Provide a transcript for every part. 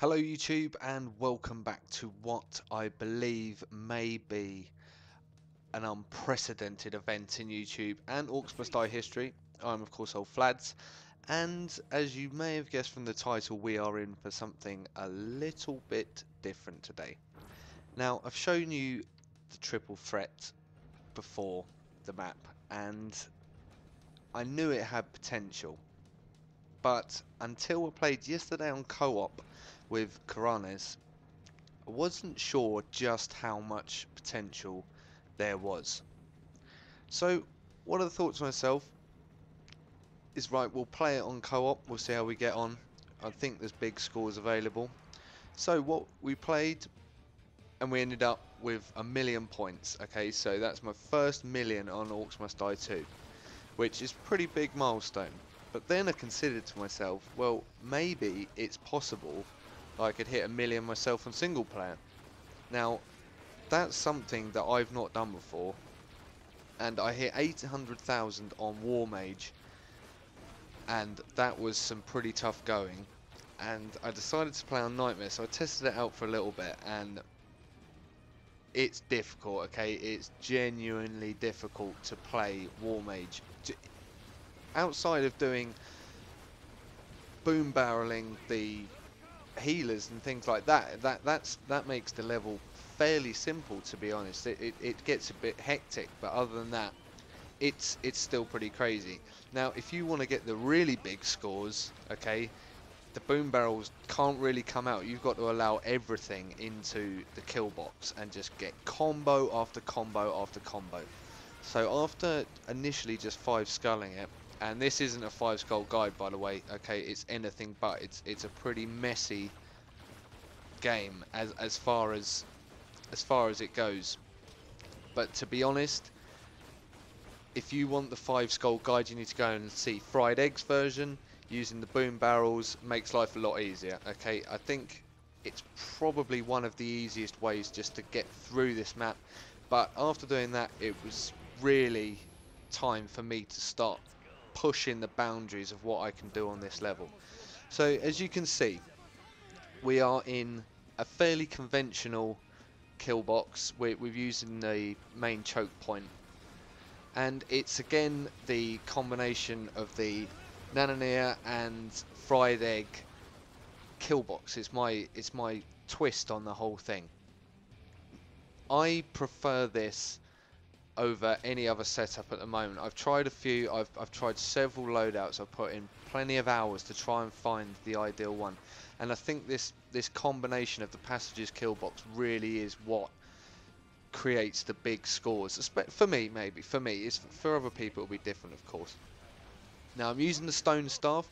Hello YouTube and welcome back to what I believe may be an unprecedented event in YouTube and Orcs Must Die history. I'm of course old Flads, and as you may have guessed from the title, we are in for something a little bit different today. Now, I've shown you the triple threat before the map and I knew it had potential, but until I played yesterday on co-op with Karanes, I wasn't sure just how much potential there was. So what I thought to myself is, right, we'll play it on co-op, we'll see how we get on. I think there's big scores available. So what we played, and we ended up with 1,000,000 points. Okay, so that's my first million on Orcs Must Die 2, which is a pretty big milestone. But then I considered to myself, well, maybe it's possible I could hit 1,000,000 myself on single player. Now, that's something that I've not done before, and I hit 800,000 on War Mage, and that was some pretty tough going. And I decided to play on Nightmare, so I tested it out for a little bit, and it's difficult. Okay, it's genuinely difficult to play War Mage. Outside of doing boom barreling the healers and things like that makes the level fairly simple, to be honest. It gets a bit hectic, but other than that, it's still pretty crazy. Now, if you want to get the really big scores, okay, the boom barrels can't really come out. You've got to allow everything into the kill box and just get combo after combo after combo. So after initially just 5 sculling it, and this isn't a 5 skull guide, by the way, okay, it's anything but. It's a pretty messy game as far as it goes. But to be honest, if you want the 5 skull guide, you need to go and see Fried Eggs version. Using the boom barrels makes life a lot easier. Okay, I think it's probably one of the easiest ways just to get through this map. But after doing that, it was really time for me to start pushing the boundaries of what I can do on this level. So as you can see, we are in a fairly conventional kill box. We're using the main choke point, and it's again the combination of the Nanania and Fried Egg kill box. It's my twist on the whole thing. I prefer this over any other setup at the moment. I've tried a few, I've tried several loadouts, I've put in plenty of hours to try and find the ideal one, and I think this combination of the passages kill box really is what creates the big scores. For me, maybe. For me, for other people it'll be different, of course. Now I'm using the stone staff.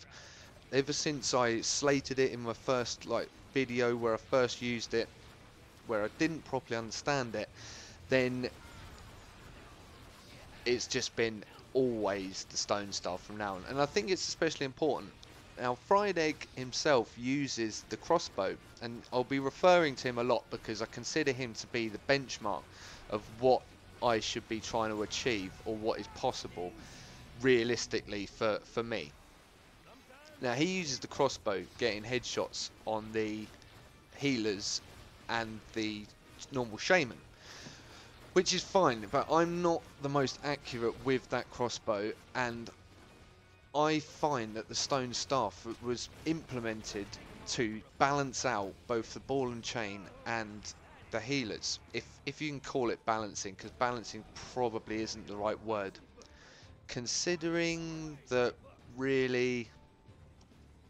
Ever since I slated it in my first video where I first used it, where I didn't properly understand it, then it's just been always the stone staff from now on, and I think it's especially important. Now, Fried Egg himself uses the crossbow, and I'll be referring to him a lot because I consider him to be the benchmark of what I should be trying to achieve, or what is possible realistically for me. Now, he uses the crossbow, getting headshots on the healers and the normal shaman, which is fine, but I'm not the most accurate with that crossbow, and I find that the stone staff was implemented to balance out both the ball and chain and the healers, if you can call it balancing, because balancing probably isn't the right word, considering that really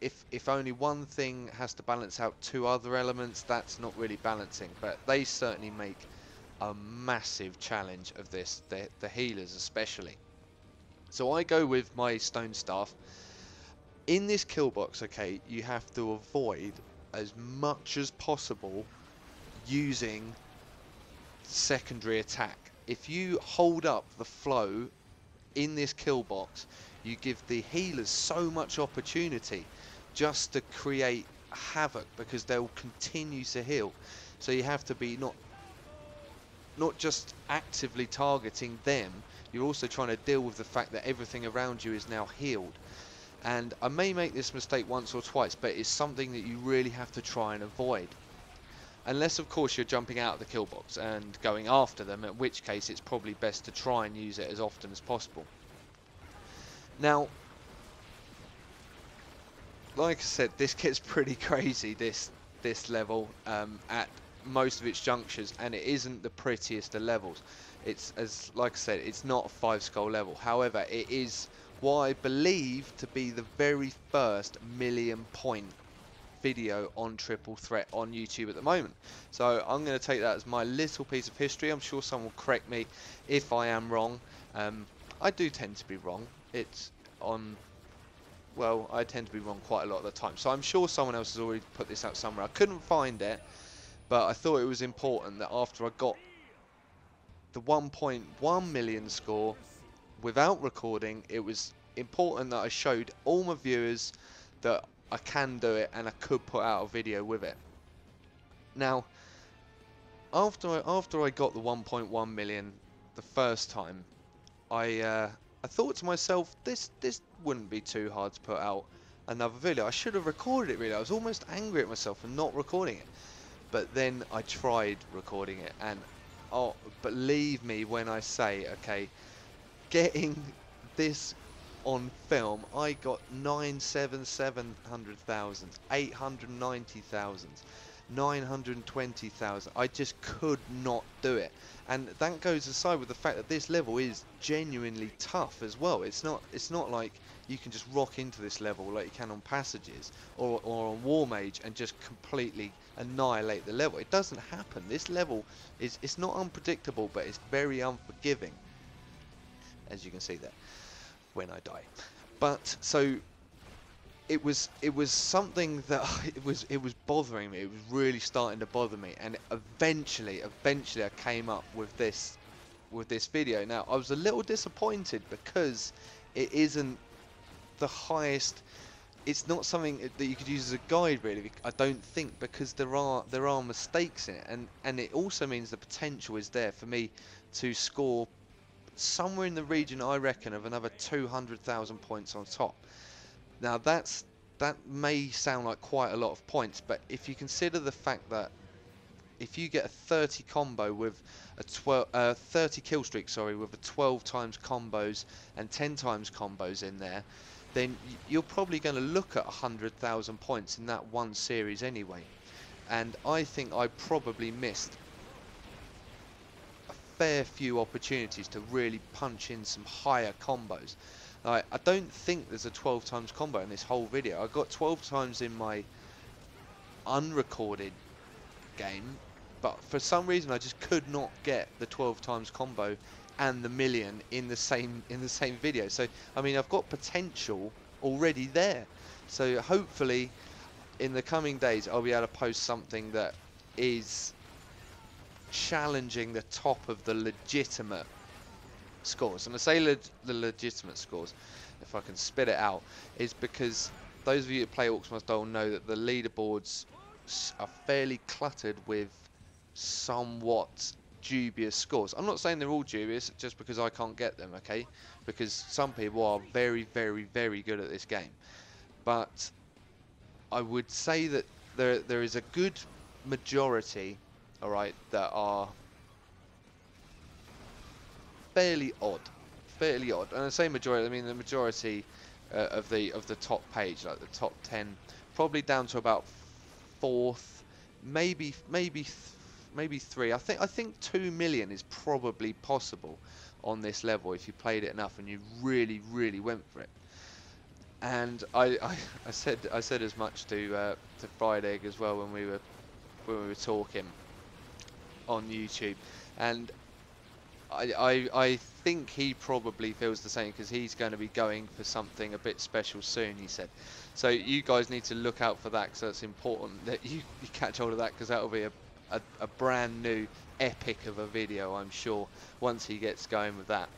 if only one thing has to balance out 2 other elements, that's not really balancing. But they certainly make a massive challenge of this, the healers especially. So I go with my stone staff. In this kill box, okay, you have to avoid as much as possible using secondary attack. If you hold up the flow in this kill box, you give the healers so much opportunity just to create havoc, because they'll continue to heal. So you have to be not just actively targeting them, you're also trying to deal with the fact that everything around you is now healed. And I may make this mistake once or twice, but it's something that you really have to try and avoid. Unless, of course, you're jumping out of the kill box and going after them, at which case it's probably best to try and use it as often as possible. Now, like I said, this gets pretty crazy, this level, at most of its junctures, and it isn't the prettiest of levels. It's, like I said, it's not a 5-skull level. However, it is what I believe to be the very first million-point video on Triple Threat on YouTube at the moment. So I'm going to take that as my little piece of history. I'm sure someone will correct me if I am wrong. I do tend to be wrong. It's on... Well, I tend to be wrong quite a lot of the time. So I'm sure someone else has already put this out somewhere. I couldn't find it, but I thought it was important that after I got the 1.1 million score without recording, it was important that I showed all my viewers that I can do it and I could put out a video with it. Now, after I got the 1.1 million the first time, I thought to myself, this wouldn't be too hard to put out another video. I should have recorded it really. I was almost angry at myself for not recording it. But then I tried recording it, and oh, believe me when I say, okay, getting this on film, I got 977,000, 890,000, 920,000. I just could not do it, and that goes aside with the fact that this level is genuinely tough as well. It's not like you can just rock into this level like you can on Passages or on War Mage and just completely annihilate the level. It doesn't happen. This level it's not unpredictable, but it's very unforgiving, as you can see there when I die. But so it was something that it was bothering me. It was really starting to bother me, and eventually I came up with this video. Now I was a little disappointed because it isn't the highest. It's not something that you could use as a guide really, I don't think, because there are mistakes in it, and it also means the potential is there for me to score somewhere in the region, I reckon, of another 200,000 points on top. Now that may sound like quite a lot of points, but if you consider the fact that if you get a 30 combo with a 30 kill streak, sorry, with a 12 times combos and 10 times combos in there, then you're probably going to look at 100,000 points in that one series anyway. And I think I probably missed a fair few opportunities to really punch in some higher combos. I don't think there's a 12 times combo in this whole video. I got 12 times in my unrecorded game, but for some reason I just could not get the 12 times combo and the million in the same video. So I mean, I've got potential already there. So hopefully in the coming days I'll be able to post something that is challenging the top of the legitimate scores. And I say the legitimate scores, if I can spit it out, is because those of you that play Orcs Must Die will know that the leaderboards are fairly cluttered with somewhat dubious scores. I'm not saying they're all dubious just because I can't get them, okay? Because some people are very, very, very good at this game. But I would say that there is a good majority, alright, that are fairly odd. And I say majority, I mean the majority of the top page, like the top 10, probably down to about 4th, maybe 3. I think 2 million is probably possible on this level if you played it enough and you really, really went for it. And I said as much to Fried Egg as well when we were talking on YouTube, and I think he probably feels the same, because he's going to be going for something a bit special soon, he said. So you guys need to look out for that, because that's important that you catch hold of that, because that will be a brand new epic of a video, I'm sure, once he gets going with that.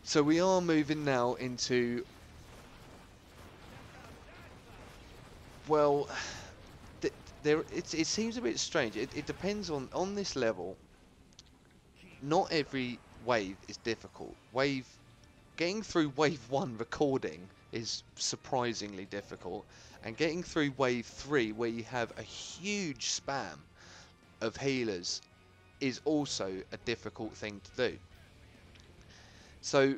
So we are moving now into, well, it seems a bit strange. It depends on this level. Not every wave is difficult. Getting through wave 1 recording is surprisingly difficult, and getting through wave 3 where you have a huge spam of healers is also a difficult thing to do. So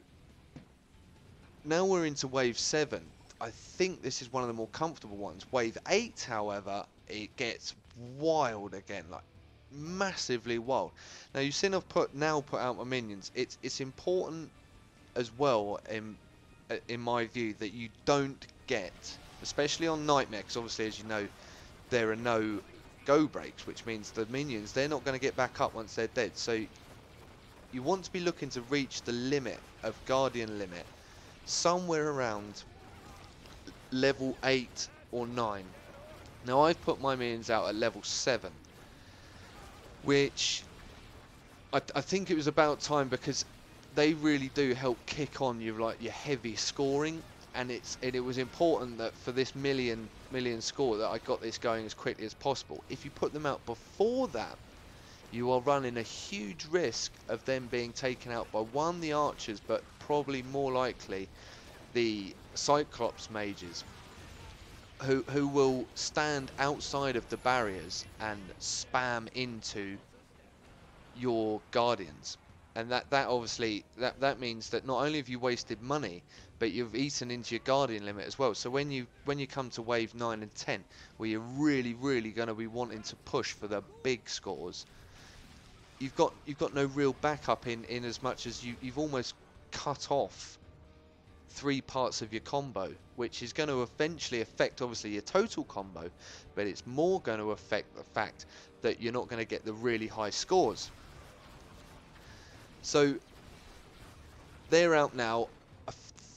now we're into wave 7. I think this is one of the more comfortable ones. Wave 8, however, it gets wild again, like massively wild. Now you've seen I've put out my minions. It's important as well in my view that you don't get, especially on nightmare, because obviously as you know there are no go breaks, which means the minions, they're not going to get back up once they're dead. So you want to be looking to reach the limit of Guardian limit somewhere around level 8 or 9. Now I've put my minions out at level 7, which I think it was about time, because they really do help kick on your heavy scoring, and it was important that for this million score that I got this going as quickly as possible. If you put them out before that, you are running a huge risk of them being taken out by one, the archers, but probably more likely the Cyclops mages, who will stand outside of the barriers and spam into your guardians. And that obviously that means that not only have you wasted money, but you've eaten into your guardian limit as well. So when you come to wave 9 and 10, where you're really going to be wanting to push for the big scores, you've got no real backup in as much as you've almost cut off 3 parts of your combo, which is going to eventually affect obviously your total combo, but it's more going to affect the fact that you're not going to get the really high scores. So they're out now. I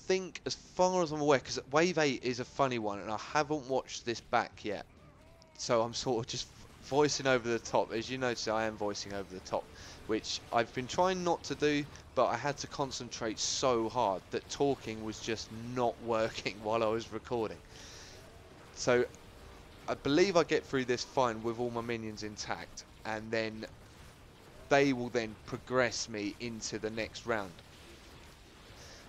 think, as far as I'm aware, because wave 8 is a funny one and I haven't watched this back yet, so I'm sort of just voicing over the top. As you notice, I am voicing over the top, which I've been trying not to do, but I had to concentrate so hard that talking was just not working while I was recording. So I believe I get through this fine with all my minions intact, and then they will then progress me into the next round.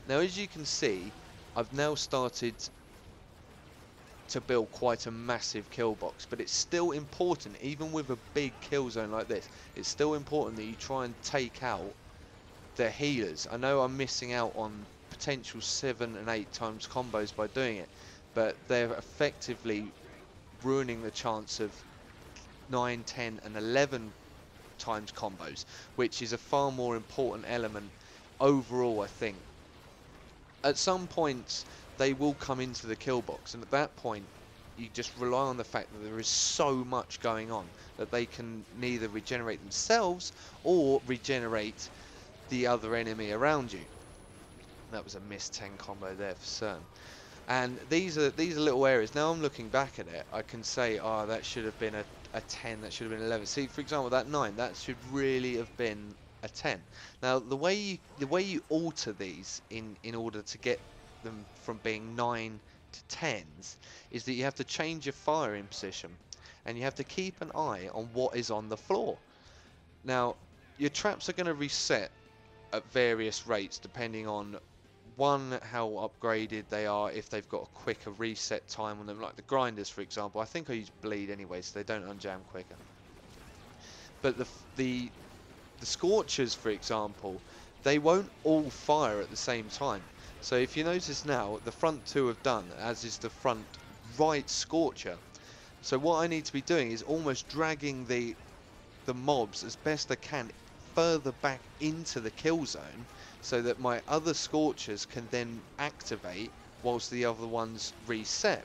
Now, as you can see, I've now started to build quite a massive kill box, but it's still important, even with a big kill zone like this, it's still important that you try and take out the healers. I know I'm missing out on potential 7 and 8 times combos by doing it, but they're effectively ruining the chance of 9, 10 and 11 times combos, which is a far more important element overall. I think at some points they will come into the kill box, and at that point you just rely on the fact that there is so much going on that they can neither regenerate themselves or regenerate the other enemy around you. That was a missed 10 combo there for certain. And these are little areas. Now I'm looking back at it, I can say, oh, that should have been a 10, that should have been 11. See, for example, that 9, that should really have been a 10. Now the way you alter these in order to get them from being 9 to 10s is that you have to change your firing position, and you have to keep an eye on what is on the floor. Now your traps are going to reset at various rates depending on, one, how upgraded they are, if they've got a quicker reset time on them, like the grinders for example. I think I use bleed anyway, so they don't unjam quicker. But the scorchers, for example, they won't all fire at the same time. So if you notice now, the front 2 have done, as is the front right scorcher. So what I need to be doing is almost dragging the mobs as best I can further back into the kill zone, so that my other scorchers can then activate whilst the other ones reset.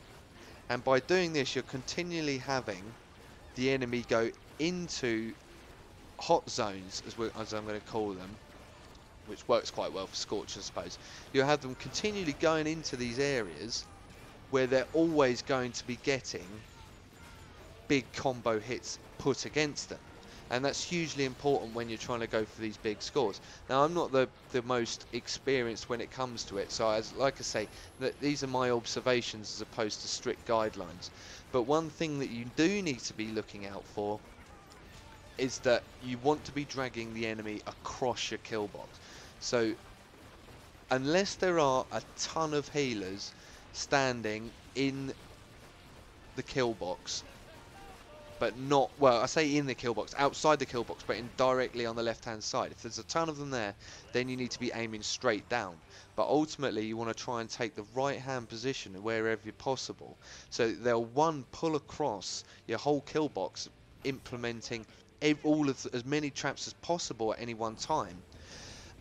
And by doing this, you're continually having the enemy go into hot zones, as I'm going to call them, which works quite well for scorchers, I suppose. You'll have them continually going into these areas where they're always going to be getting big combo hits put against them. And that's hugely important when you're trying to go for these big scores. Now, I'm not the most experienced when it comes to it, so like I say, that these are my observations as opposed to strict guidelines. But one thing that you do need to be looking out for is that you want to be dragging the enemy across your kill box. So unless there are a ton of healers standing in the kill box, but not, well, I say in the kill box, outside the kill box, but directly on the left hand side. If there's a ton of them there, then you need to be aiming straight down. But ultimately you want to try and take the right hand position wherever possible, so they'll, one, pull across your whole kill box, implementing as many traps as possible at any one time.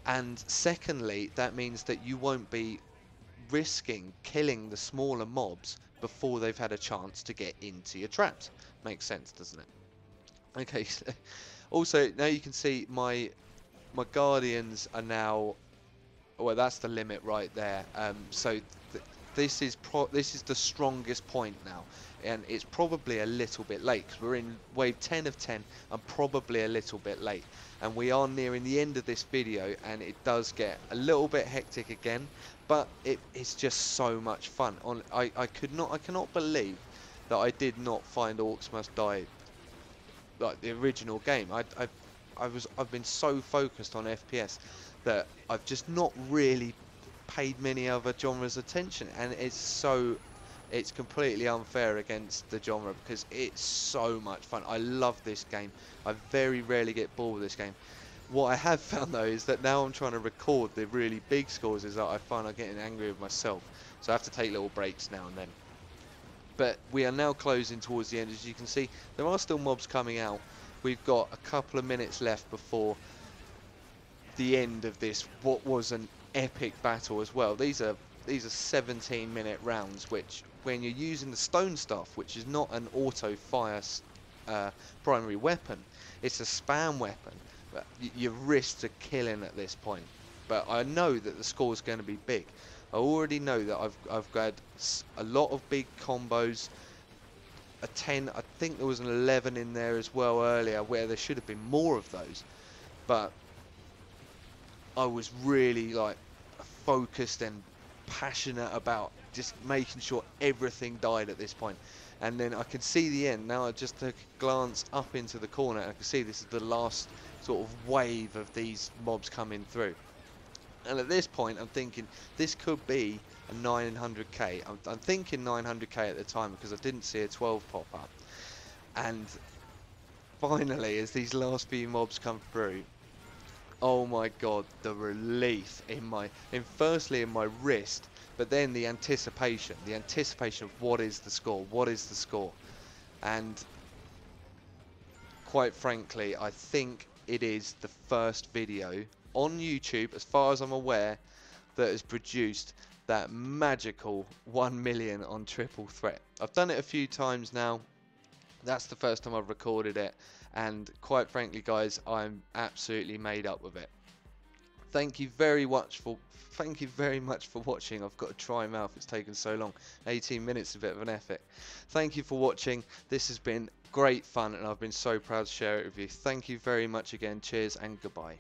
And secondly, that means that you won't be risking killing the smaller mobs before they've had a chance to get into your traps. Makes sense, doesn't it? Okay, so also now you can see my guardians are now, well, that's the limit right there. So this is the strongest point now, and it's probably a little bit late because we're in wave 10 of 10. I'm probably a little bit late, and we are nearing the end of this video, and it does get a little bit hectic again, but it's just so much fun. I cannot believe that I did not find Orcs Must Die like the original game. I've been so focused on FPS that I've just not really paid many other genres attention, and it's completely unfair against the genre because it's so much fun. I love this game. I very rarely get bored with this game. What I have found though is that now I'm trying to record the really big scores is that I find I'm getting angry with myself, so I have to take little breaks now and then. But we are now closing towards the end. As you can see, there are still mobs coming out. We've got a couple of minutes left before the end of this, what was an epic battle as well. These are 17-minute rounds, which when you're using the stone staff, which is not an auto fire primary weapon, it's a spam weapon, but your wrists are killing at this point. But I know that the score is going to be big. I already know that I've got a lot of big combos, a 10, I think there was an 11 in there as well earlier, where there should have been more of those, but I was really like focused and passionate about just making sure everything died at this point. And then I can see the end. Now I just took a glance up into the corner and I can see this is the last sort of wave of these mobs coming through. And at this point I'm thinking this could be a 900k. I'm thinking 900k at the time because I didn't see a 12 pop up. And finally, as these last few mobs come through, oh my god, the relief firstly in my wrist, but then the anticipation of what is the score, and quite frankly, I think it is the first video on YouTube, as far as I'm aware, that has produced that magical 1 million on Triple Threat. I've done it a few times now. That's the first time I've recorded it, and quite frankly guys, I'm absolutely made up with it. Thank you very much for watching. I've got a dry mouth, it's taken so long. 18 minutes, a bit of an effort. Thank you for watching. This has been great fun and I've been so proud to share it with you. Thank you very much again. Cheers and goodbye.